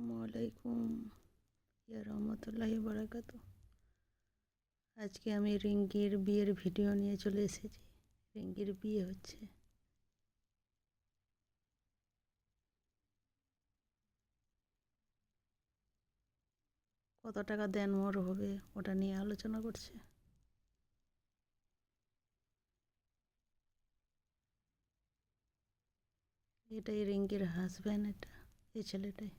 আসসালামু আলাইকুম ইয়া রহমতুল্লাহি বারাকাতু। আজকে আমি রিঙ্কির বিয়ের ভিডিও নিয়ে চলে এসেছি। রিঙ্কির বিয়ে হচ্ছে। কত টাকা দেনমোহর হবে ওটা নিয়ে আলোচনা করছে। এটাই রিঙ্কির হাজব্যান্ড, এটা এই ছেলেটাই।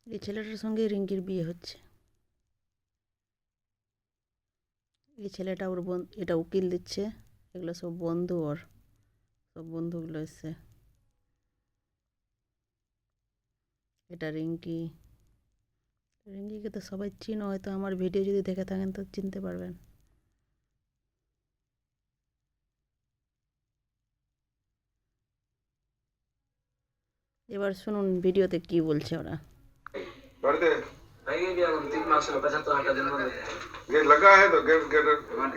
এই ছেলেটার সঙ্গে রিঙ্কির বিয়ে হচ্ছে। এই ছেলেটা ওর এটা উকিল দিচ্ছে। এগুলো সব বন্ধু, ওর সব বন্ধুগুলো এসছে। এটা রিঙ্কি। রিঙ্কিকে তো সবাই চিনো, হয়তো আমার ভিডিও যদি দেখে থাকেন তো চিনতে পারবেন। এবার শুনুন ভিডিওতে কি বলছে ওরা। गेट लगा है तो गेट गेट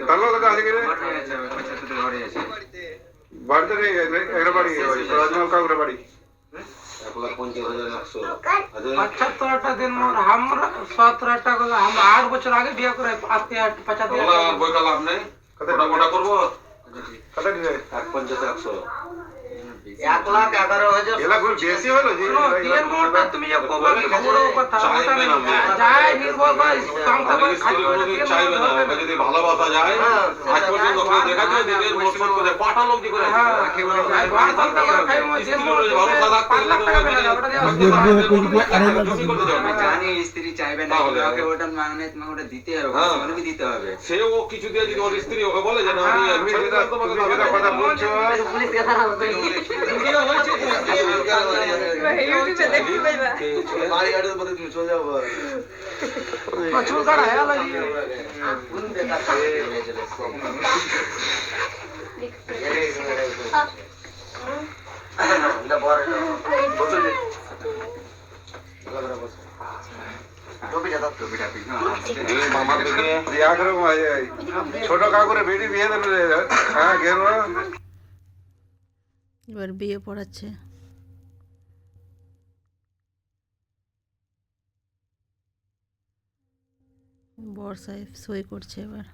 ताला लगा है गेट बाड़ते नहीं एगरा बाड़ी राजमहल का एगरा बाड़ी 1,50,100 दिन में हम 17 টাকা हम 8 বছর আগে বিয়ে করে আজকে 50 বইটা লাভ নেই কতটা মোটা করব কত দিবে 1,50,100 1,11,000 এলা কোন বেশি হলো জি এর মোটা তুমি যে খবর কথা যায় নির্ভর ভাই সংখ্যা চাইবে না যদি ভালোবাসা যায় আজ পর্যন্ত ওকে দেখা যায় দিনের মোটর করে পাটা লোক দি করে জানি স্ত্রী চাইবে না ওকে ওটা মাগনেট ওটা দিতে হবে মানে কি দিতে হবে সে ও কিছু দিয়ে যদি ওর স্ত্রী ওকে বলে যে না আমি তোমাকে কথা বলছো পুলিশ কথা বলতে ভিডিও হচ্ছে ইউটিউবে দেখতে পাইবা বাড়ি গাড়ির মধ্যে তুমি চলে যাও চুল কাটা হয়ে গেল কোন দেখা এটা বড় বসে ছোট কাকুরে বেটি বিয়ে দিল হ্যাঁ গেল এবার বিয়ে পড়াচ্ছে। বর সাহেব সই করছে এবার।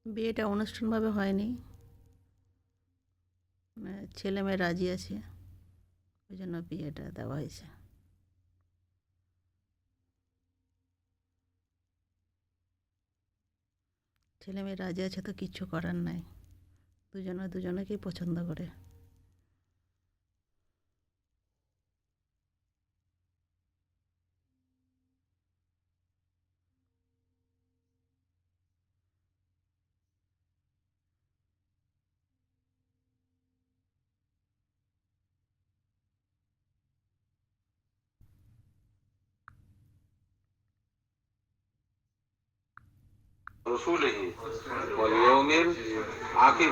বিয়েটা অনুষ্ঠানভাবে হয়নি, ছেলে মেয়ে রাজি আছে, ওই জন্য বিয়েটা দেওয়া হয়েছে। ছেলে মেয়ে রাজি আছে তো কিচ্ছু করার নাই, দুজনেকেই পছন্দ করে। رسوله واليوم الآخر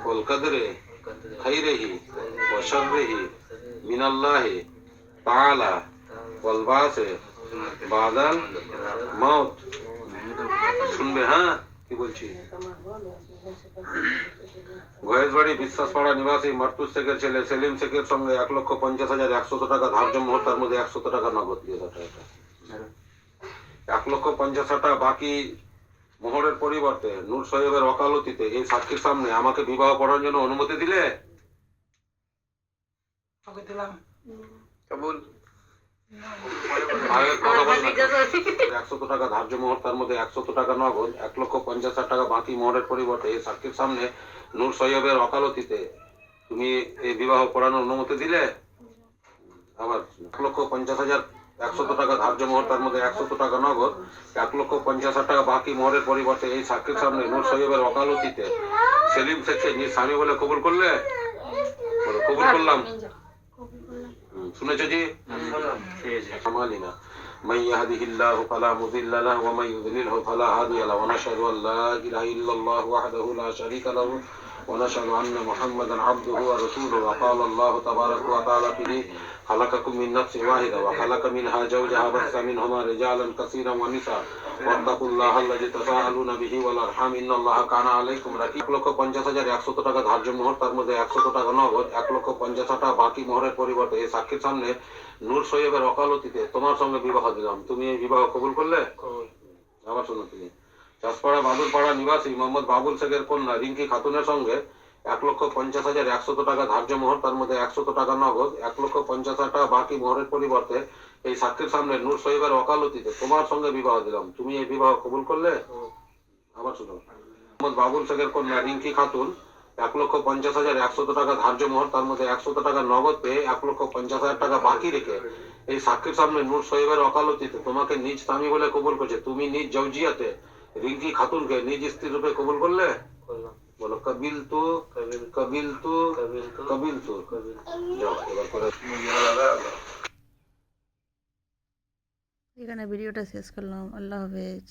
والقدر خيره وشره من الله تعالى والبعث بعد الموت শুনবে হ্যাঁ কি বলছি। গয়েশবাড়ি বিশ্বাসপাড়া নিবাসী মার্তুস শেখের ছেলে সেলিম শেখের সঙ্গে 1,50,100 টাকা ধার্য মোহর, তার মধ্যে 100 টাকা নগদ দিয়ে 1,50,000 টাকা বাকি মোহরের পরিবর্তে নূর সাহেবের ওকালতিতে এই সাক্ষীর সামনে আমাকে বিবাহ করার জন্য অনুমতি দিলে? ওকে দিলাম কবুল। 100 টাকা ধার্য মোহর, তার মধ্যে 100 টাকা নগদ, 1,50,000 টাকা বাকি মোহরের পরিবর্তে এই সাক্ষীর সামনে নূর সাহেবের ওকালতিতে তুমি এই বিবাহ করানোর অনুমতি দিলে? আবার 1,50,100 টাকা ধার্য মোহর, তার মধ্যে 100 টাকা নগদ, 1,50,000 টাকা বাকি মোহরের পরিবর্তে এই সাক্ষীর সামনে নূর সাহেবের ওকালতিতে সেলিম শেখকে নিজ স্বামী বলে কবুল করলে? কবুল করলাম। শুনেছো জি? أعمالنا من يهده الله فلا مضل له ومن يضلله فلا هادي له ونشهد أن لا إله إلا الله وحده لا شريك له ونشهد أن محمدا عبده ورسوله وقال الله تبارك وتعالى فيه خلقكم من نفس واحدة وخلق منها زوجها بث منهما رجالا كثيرا ونساء واتقوا الله الذي تساءلون به والأرحام إن الله كان عليكم رقيبا 1,50,100 টাকা ধার্য মোহর তার মধ্যে 100 টাকা নগদ 1,50,000 টাকা বাকি মোহরের পরিবর্তে এই সাক্ষীর সামনে নূর সৈয়বের ওকালতিতে তোমার সঙ্গে বিবাহ দিলাম তুমি এই বিবাহ কবুল করলে? আবার শোনো তুমি চাষপাড়া বাদুরপাড়া নিবাসী মোহাম্মদ বাবুল শেখের কন্যা রিঙ্কি খাতুনের সঙ্গে 1,50,100 টাকা ধার্য মোহর তার মধ্যে 100 টাকা নগদ 1,50,000 টাকা বাকি মোহরের পরিবর্তে এই সাক্ষীর সামনে নূর সৈয়বের ওকালতিতে তোমার সঙ্গে বিবাহ দিলাম তুমি এই বিবাহ কবুল করলে? আবার শোনো মোহাম্মদ বাবুল শেখের কন্যা রিঙ্কি খাতুন 1,50,100 টাকা ধার্য মোহর তার মধ্যে 100 টাকা নগদ পেয়ে 1,50,000 টাকা বাকি রেখে এই সাক্ষীর সামনে নূর সৈয়বের ওকালতিতে তোমাকে নিজ স্বামী বলে কবুল করছে তুমি নিজ জৌজিয়াতে রিঙ্কি খাতুনকে নিজ স্ত্রী রূপে কবুল করলে? বলো কবিল তু কবিল তু কবিল তু যাও এবার করে এখানে ভিডিওটা শেষ করলাম। আল্লাহ হাফেজ।